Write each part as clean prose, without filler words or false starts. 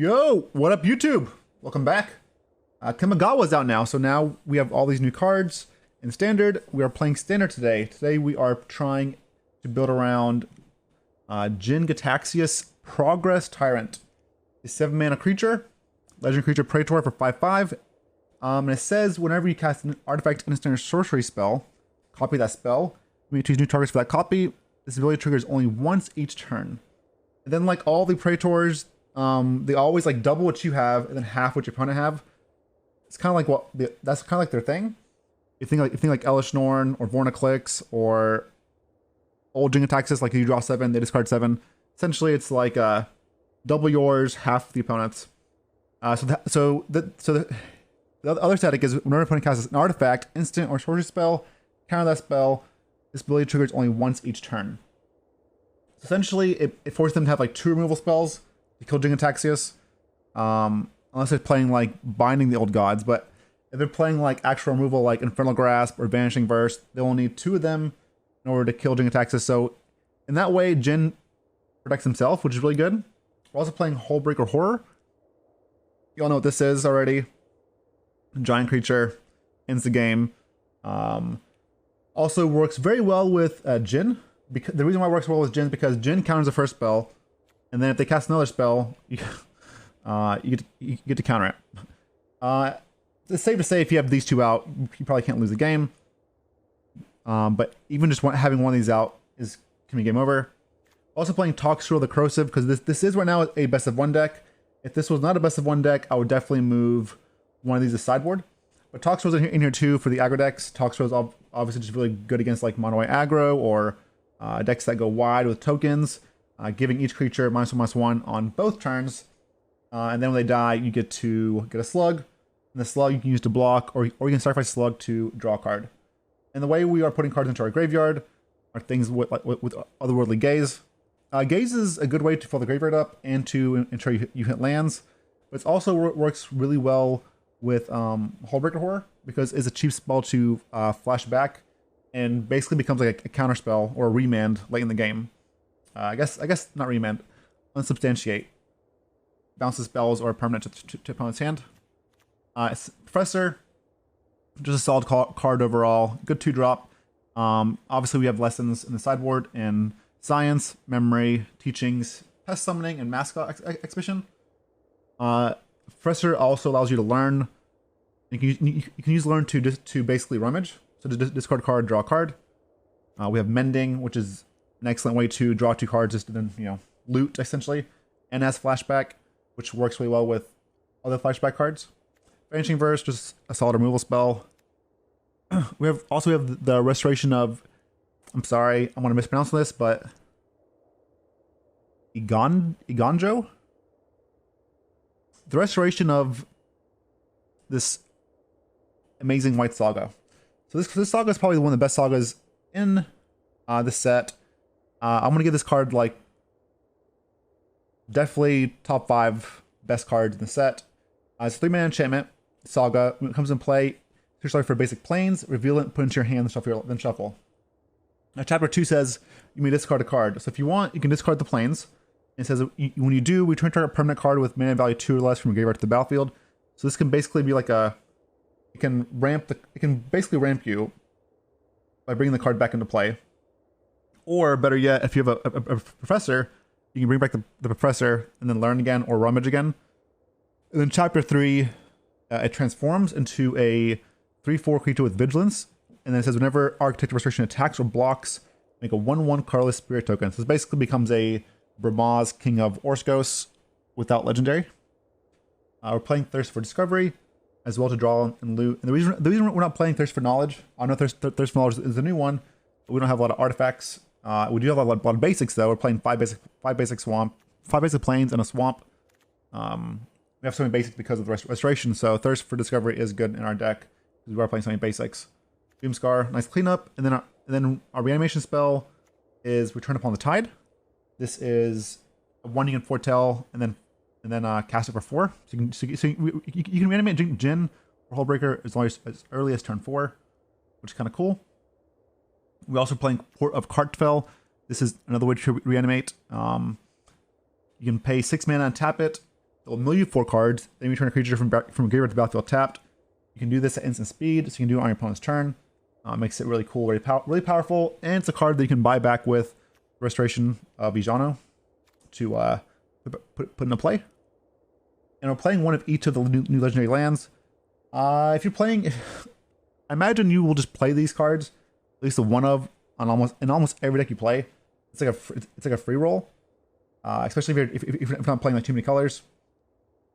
Yo, what up YouTube? Welcome back. Kamigawa's out now, so now we have all these new cards in Standard. We are playing Standard today. Today we are trying to build around Jin-Gitaxias Progress Tyrant. A 7-mana creature, legend creature Praetor for 5/5. And it says whenever you cast an artifact, instant, or sorcery spell, copy that spell. We choose new targets for that copy. This ability triggers only once each turn. And then like all the Praetors, they always like double what you have and then half what your opponent have. It's kind of like that's kind of like their thing. You think like Elish Norn or Vorniclix or old Jin-Gitaxias, like you draw 7, they discard 7. Essentially, it's like double yours, half the opponent's. So the other static is whenever an opponent casts an artifact, instant, or sorcery spell, counter that spell. This ability triggers only once each turn. So essentially, it forces them to have like 2 removal spells to kill Jin-Gitaxias. Unless they're playing like Binding the Old Gods, but if they're playing like actual removal like Infernal Grasp or Vanishing Verse, they will need 2 of them in order to kill Jin-Gitaxias. So in that way, Jin protects himself, which is really good. We're also playing Hullbreaker Horror. You all know what this is already. Giant creature, ends the game. Also works very well with Jin. Because the reason why it works well with Jin is because Jin counters the first spell, and then if they cast another spell, you get to counter it. It's safe to say if you have these 2 out, you probably can't lose the game. But even just having one of these out can be game over. Also playing Toxrill the Corrosive, because this is right now a best of 1 deck. If this was not a best of 1 deck, I would definitely move one of these to sideboard. But Toxrill's in here too for the aggro decks. Toxrill's obviously just really good against like mono white aggro or decks that go wide with tokens, giving each creature -1/-1 on both turns. And then when they die, you get to get a slug. And the slug you can use to block, or you can sacrifice slug to draw a card. And the way we are putting cards into our graveyard are things with Otherworldly Gaze. Gaze is a good way to fill the graveyard up and to ensure you hit lands. But it also works really well with Hullbreaker Horror, because it's a cheap spell to flash back and basically becomes like a counter spell or a remand late in the game. I guess not remand, unsubstantiate. Bounces spells or permanent to opponent's hand. Professor, just a solid card overall. Good 2-drop. Obviously, we have lessons in the sideboard in Science, Memory, Teachings, Pest Summoning, and Mascot Exhibition. Professor also allows you to learn. You can use learn to basically rummage. So to discard a card, draw a card. We have Mending, which is an excellent way to draw 2 cards, just to then loot essentially, and has flashback, which works really well with other flashback cards. Vanishing Verse, just a solid removal spell. We have the Restoration of, I'm sorry, I'm going to mispronounce this, but Eiganjo? The Restoration of this amazing white saga. So this saga is probably one of the best sagas in this set. I'm going to give this card like definitely top 5 best cards in the set. It's a 3-mana enchantment saga. When it comes in play, search life for basic planes, reveal it, put it into your hand, then shuffle. Now, chapter 2 says you may discard a card. So if you want, you can discard the planes. It says when you do, return target permanent card with mana value 2 or less from your graveyard to the battlefield. So this can basically be like it can basically ramp you by bringing the card back into play. Or better yet, if you have a professor, you can bring back the professor and then learn again or rummage again. And then chapter 3, it transforms into a 3/4 creature with vigilance. And then it says whenever Archaic Restoration attacks or blocks, make a 1/1 colorless spirit token. So this basically becomes a Bramaz, King of Orskos without legendary. We're playing Thirst for Discovery as well to draw and loot. And the reason we're not playing Thirst for Knowledge, I know Thirst for Knowledge is a new one, but we don't have a lot of artifacts. We do have a lot of basics though. We're playing 5 basic swamp, 5 basic plains and a swamp. We have so many basics because of the restoration, so Thirst for Discovery is good in our deck because we are playing so many basics. Doomscar, nice cleanup, and then our reanimation spell is Return Upon the Tide. This is a 1 you can foretell, and then cast it for 4. So you can reanimate Jin or Hullbreaker as early as turn 4, which is kind of cool. We're also playing Port of Karfell. This is another way to reanimate. You can pay 6 mana and tap it. It'll mill you 4 cards. Then you return a creature from graveyard to battlefield tapped. You can do this at instant speed, so you can do it on your opponent's turn. Makes it really cool, really powerful, and it's a card that you can buy back with Restoration of Eiganjo to put into play. And we're playing one of each of the new legendary lands. If you're playing, I imagine you will just play these cards, at least the one of, on almost every deck you play. It's like a free roll, especially if you're not playing like too many colors.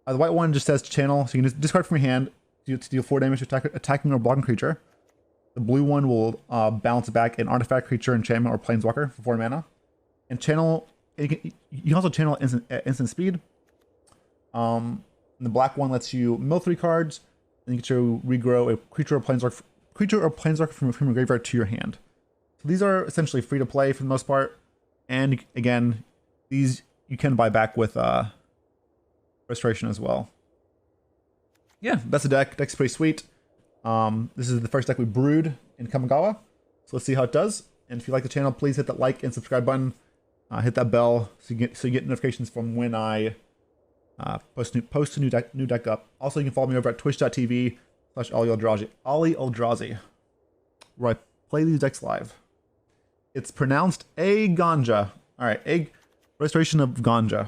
The white one just says channel, so you can just discard from your hand to deal 4 damage to attacking or blocking creature. The blue one will bounce back an artifact, creature, enchantment, or planeswalker for 4 mana. And channel, you can also channel at instant speed. And the black one lets you mill 3 cards, and you get to regrow a creature or planeswalker from your graveyard to your hand. So these are essentially free to play for the most part. And again, these you can buy back with Restoration as well. Yeah, that's the deck. Deck's pretty sweet. This is the first deck we brewed in Kamigawa. So let's see how it does. And if you like the channel, please hit that like and subscribe button. Hit that bell so you get notifications from when I post a new deck up. Also, you can follow me over at twitch.tv/Ollie where I play these decks live. It's pronounced Eiganjo. All right, Restoration of Eiganjo.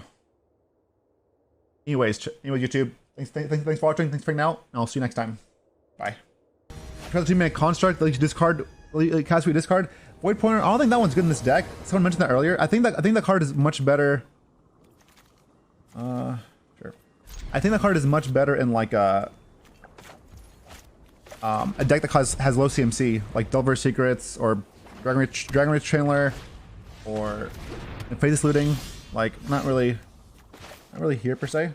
Anyways, YouTube. Thanks for watching. Thanks for hanging out, and I'll see you next time. Bye. Because the 2-mana construct that you discard, cast your discard. Void Pointer. I don't think that one's good in this deck. Someone mentioned that earlier. I think that card is much better. Sure. I think that card is much better in like a deck that has low CMC, like Delver's Secrets or Dragon Rage Chandler or Faithless Looting. Like not really here per se.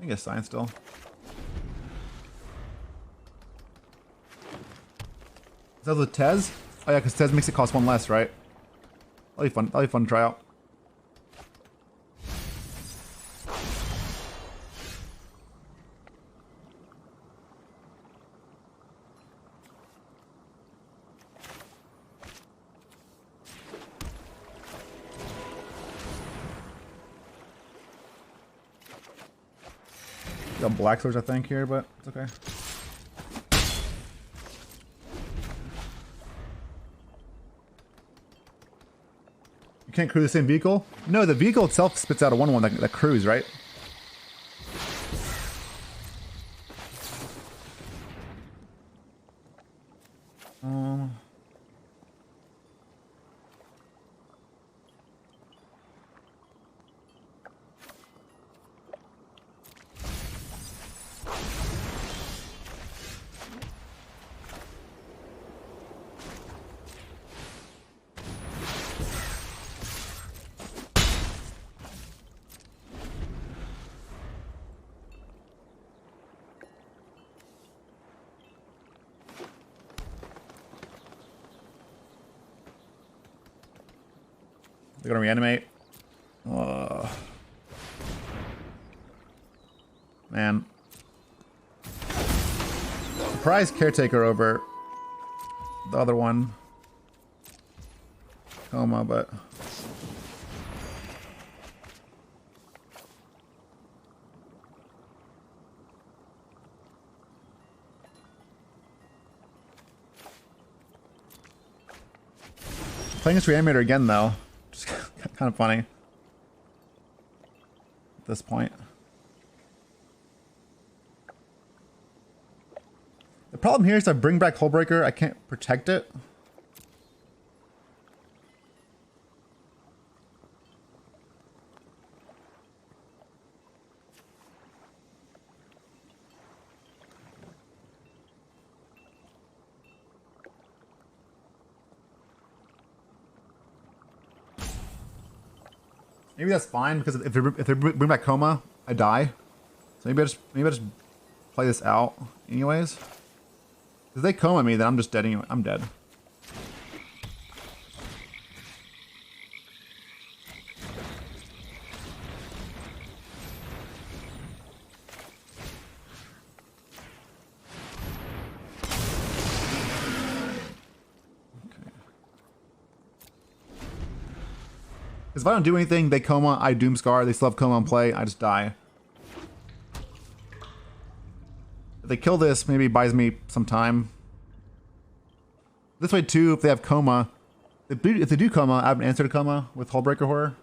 I guess science still. Is that with Tez? Oh yeah, because Tez makes it cost 1 less, right? That'll be fun. That'll be fun to try out. Got Black Swords, I think, here, but it's okay. You can't crew the same vehicle? No, the vehicle itself spits out a 1/1 that crews, right? They're gonna reanimate. Man. Surprise Caretaker over the other one. Koma, but... Playing this Reanimator again, though. Just kind of funny. At this point. The problem here is I bring back Hullbreaker, I can't protect it. Maybe that's fine because if they bring back Koma, I die. So maybe I just play this out anyways. If they Koma me, then I'm just dead anyway. I'm dead. Because if I don't do anything, they Koma, I Doomscar, they still have Koma on play, I just die. If they kill this, maybe it buys me some time. This way too, if they have Koma, if they do Koma, I have an answer to Koma with Hullbreaker Horror.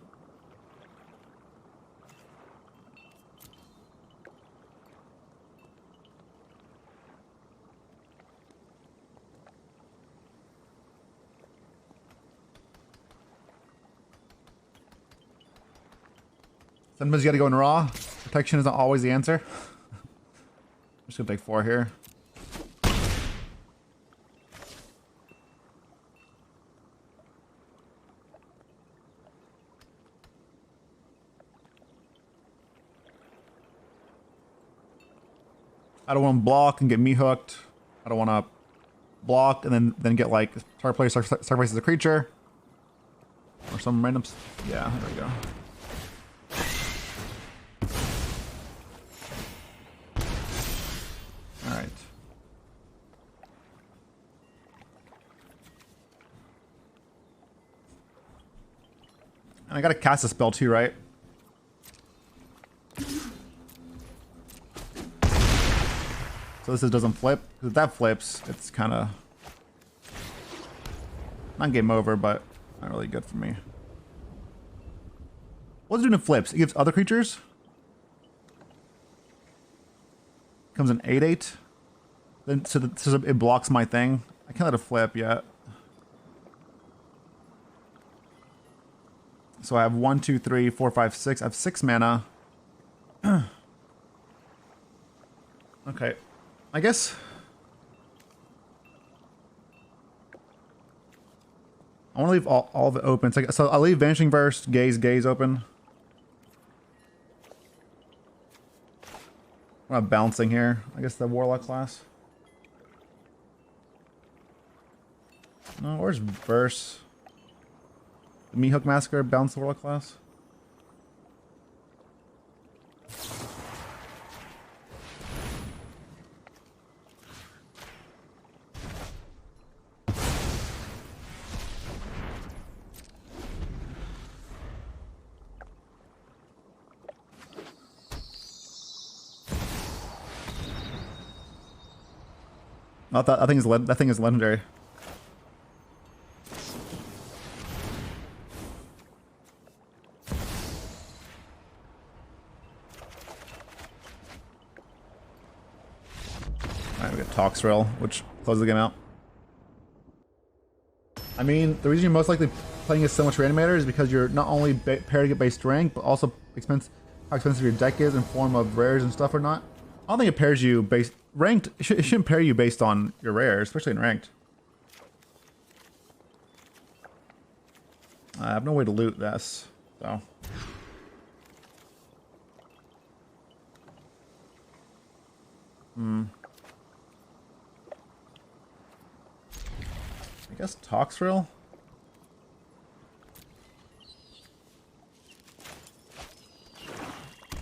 Sometimes you gotta go in raw. Protection isn't always the answer. I'm just gonna take 4 here. I don't want to block and get me hooked. I don't want to block and then get like target player sacrifices a creature or some random. Yeah, there we go. All right. And I gotta cast a spell too, right? So this doesn't flip. If that flips, it's kind of not game over, but not really good for me. What's it doing if it flips? It gives other creatures. Comes in 8/8. Then so it blocks my thing. I can't let it flip yet. So I have 1, 2, 3, 4, 5, 6. I have 6 mana. Okay. I guess I want to leave all of it open. So I'll leave Vanishing Verse, Gaze open. I'm not bouncing here. I guess the Warlock class. No, where's Verse? The Meathook Massacre bounce the Warlock class. Not that. I think that thing is legendary. Alright, we got Toxrill, which closes the game out. I mean, the reason you're most likely playing as so much Reanimator is because you're not only paired to get base strength, but also how expensive your deck is in form of rares and stuff or not. I don't think it pairs you based ranked. It shouldn't pair you based on your rares, especially in ranked. I have no way to loot this, so. I guess Toxrill.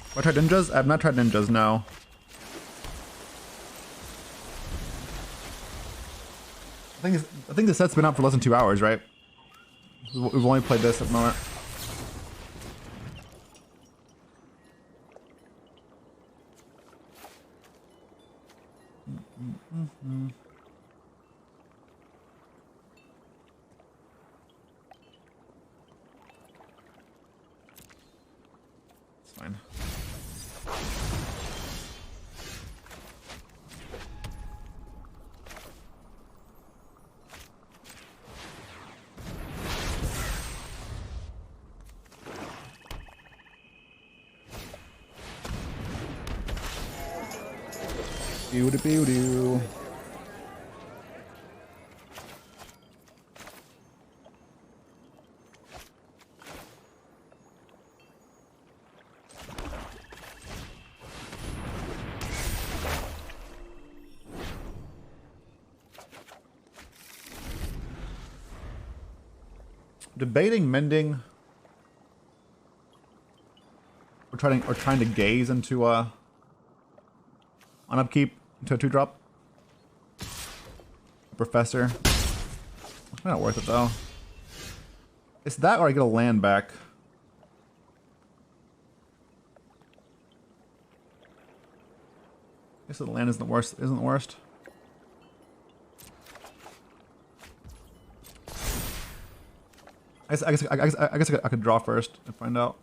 Have I tried ninjas? I have not tried ninjas, no. I think the set's been out for less than 2 hours, right? We've only played this at the moment. It's fine. Doo-doo-doo-doo. debating mending. We're trying to gaze into on upkeep into a 2-drop. Professor. Not worth it though. It's that or I get a land back. I guess the land isn't the worst. Isn't the worst. I guess I could draw first and find out.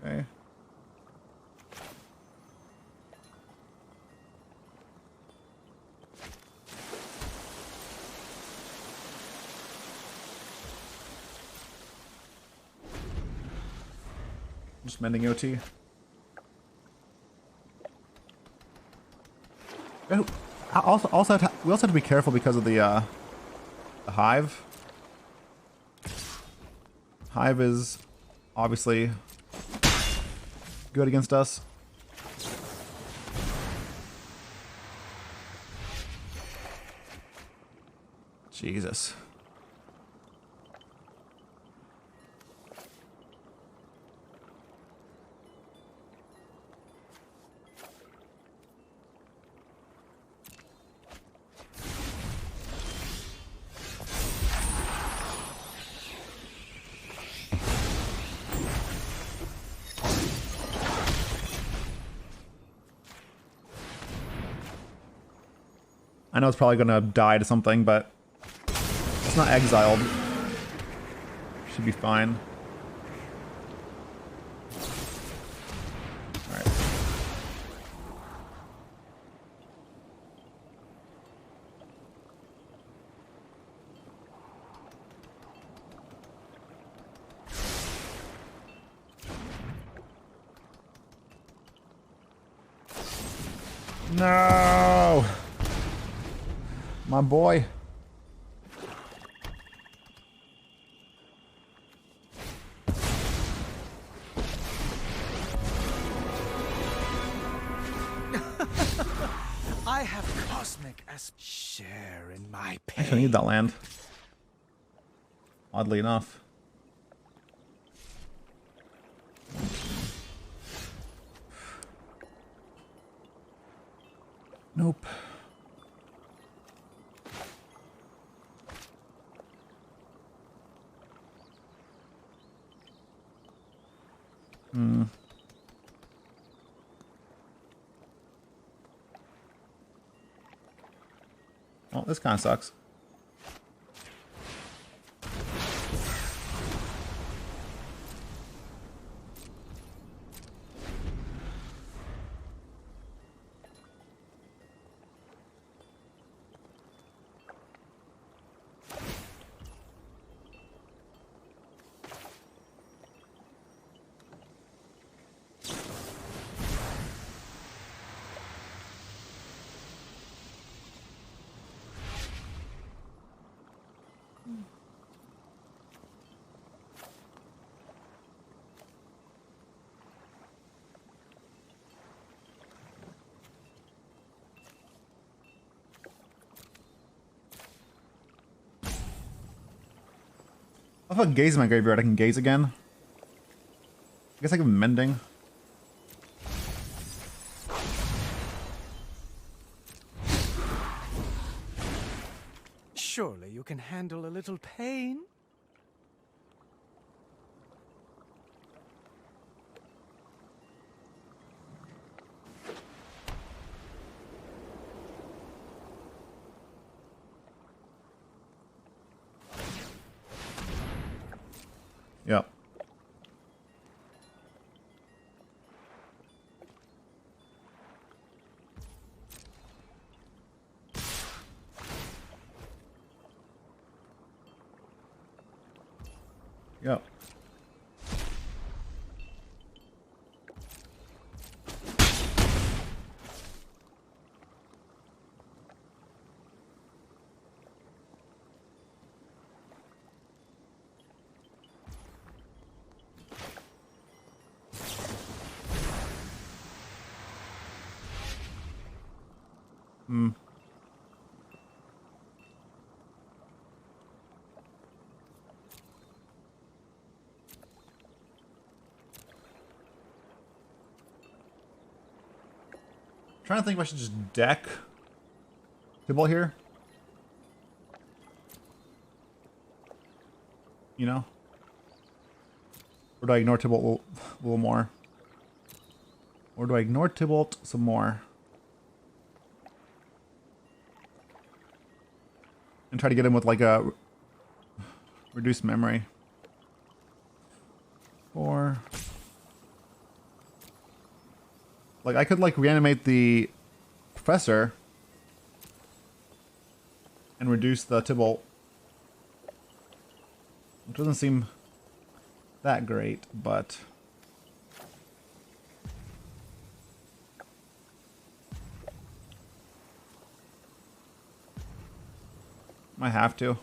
Okay. Just mending OT. And we also have to be careful because of the hive. Hive is obviously good against us. Jesus. I know it's probably gonna die to something, but it's not exiled. Should be fine. Alright. No! My boy. I have cosmic as share in my pain. I need that land. Oddly enough. Nope. Well, this kind of sucks. If I gaze in my graveyard, I can gaze again. I guess I can mending. Surely you can handle a little pain? Yep. Yep. Trying to think if I should just deck Tibble here. You know? Or do I ignore Tibble a little more? Or do I ignore Tybalt some more? And try to get him with like a reduced memory. 4. Like I could like reanimate the Professor and reduce the Tybalt. Which doesn't seem that great, but might have to.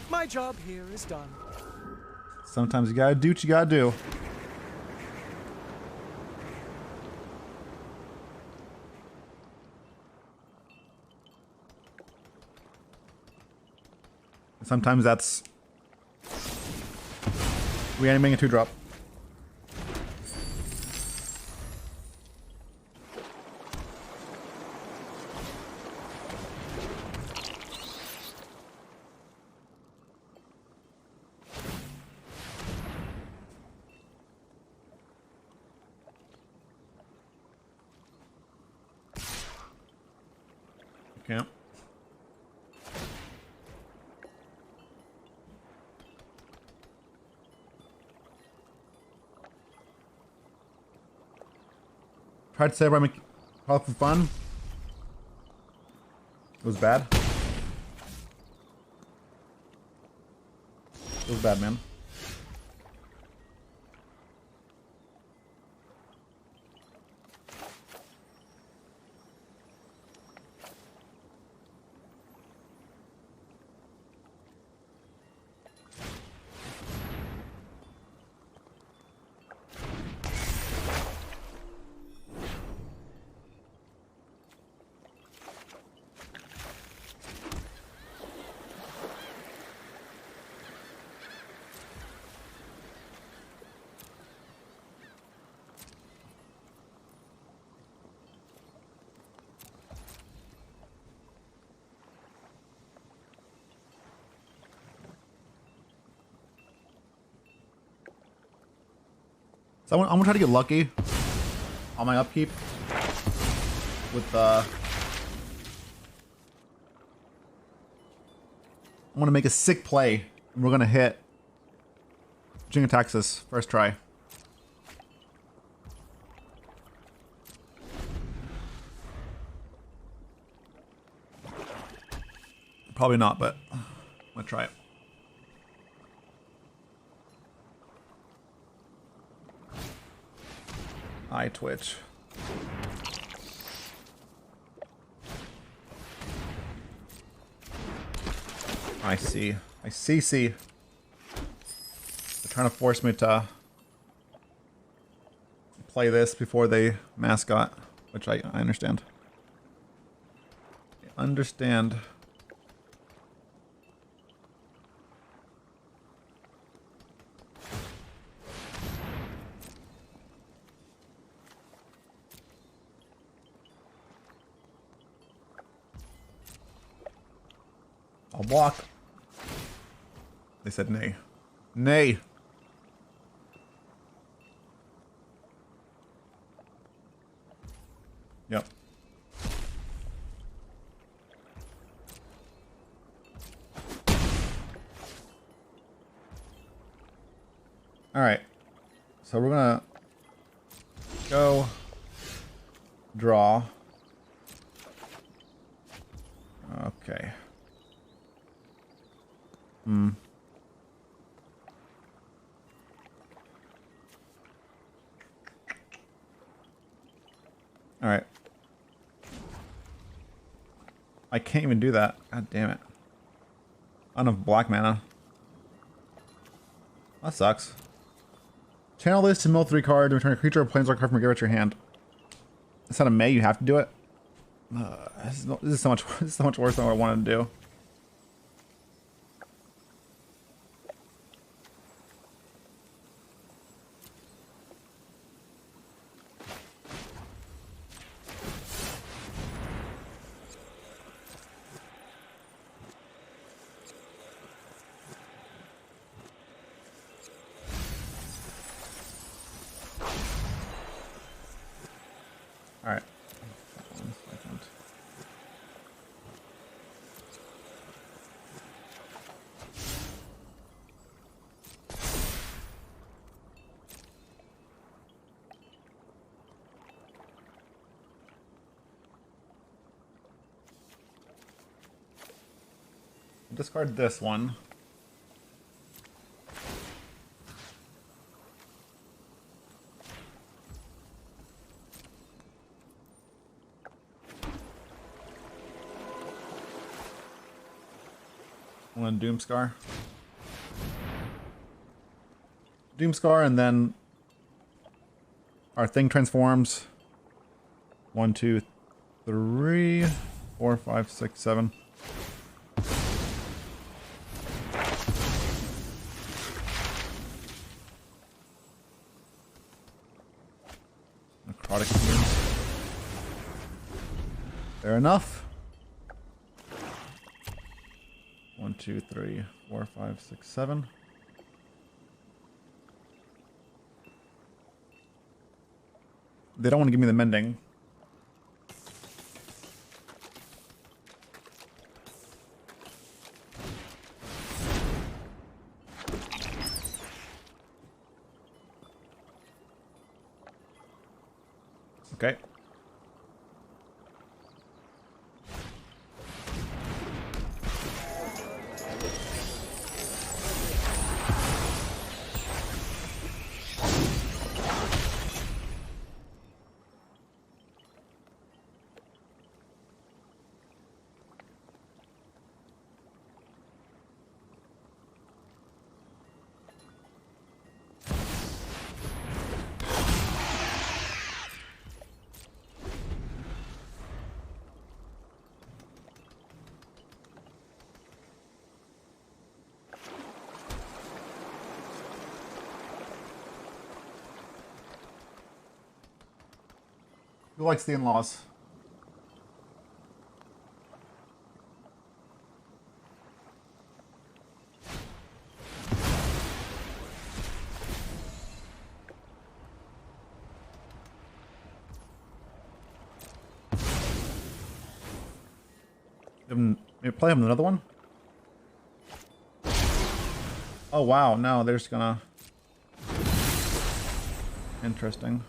My job here is done. Sometimes you gotta do what you gotta do. Sometimes that's reanimating a 2-drop. Okay. Tried to say about make call for fun. It was bad. It was bad, man. So I'm gonna try to get lucky on my upkeep with I'm gonna make a sick play and we're gonna hit Jin-Gitaxias first try. Probably not, but I'm gonna try it. Eye twitch. I see. I see. They're trying to force me to play this before they mascot, which I understand. I understand. I'll block. They said nay. Nay. Yep. All right. So we're gonna go draw. Okay. All right. I can't even do that. God damn it. Not enough black mana. That sucks. Channel this to mill 3 cards and return a creature or planeswalker card from your graveyard to your hand. It's not a May, you have to do it. This is so much worse than what I wanted to do. All right. 1 second. Discard this one. One Doomscar. Doomscar, and then our thing transforms. 1, 2, 3, 4, 5, 6, 7. Necrotic Fumes. Fair enough. 1, 2, 3, 4, 5, 6, 7. They don't want to give me the mending. Okay. Who likes the in-laws? Maybe play him another one? Oh wow, no, they're just gonna... Interesting.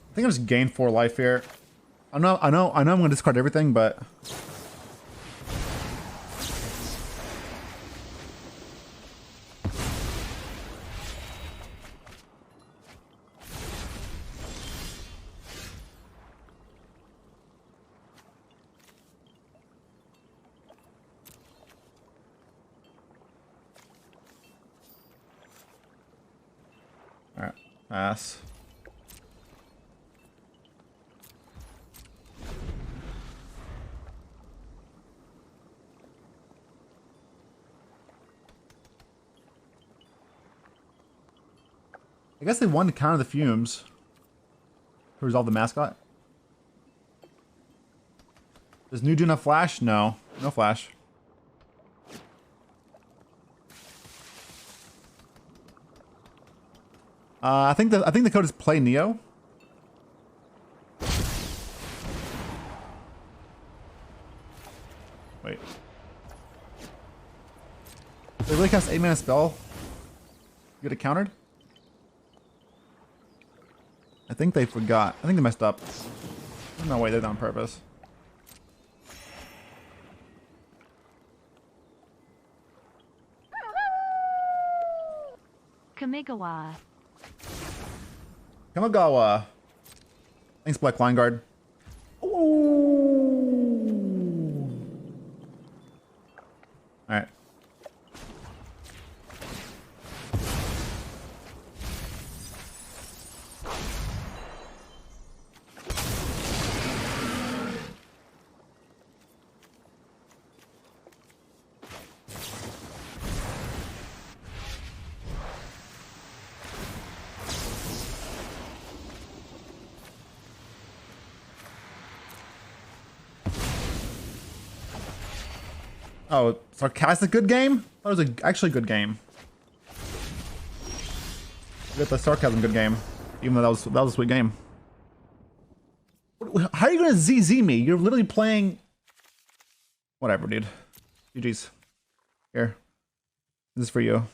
I think I just gained 4 life here. I know I'm gonna discard everything, but all right, pass. I guess they wanted to counter the fumes. resolve the mascot. Does new do enough flash? No. No flash. I think the code is play Neo. Wait. They really cast 8-mana spell? Get it countered? I think they forgot. I think they messed up. There's no way they did it on purpose. Kamigawa. Kamigawa. Thanks, Black Line Guard. Ooh. Alright. Oh, sarcastic good game? That was actually a good game. You got the sarcasm good game, even though that was a sweet game. How are you gonna ZZ me? You're literally playing. Whatever, dude. GG's. Here, this is for you.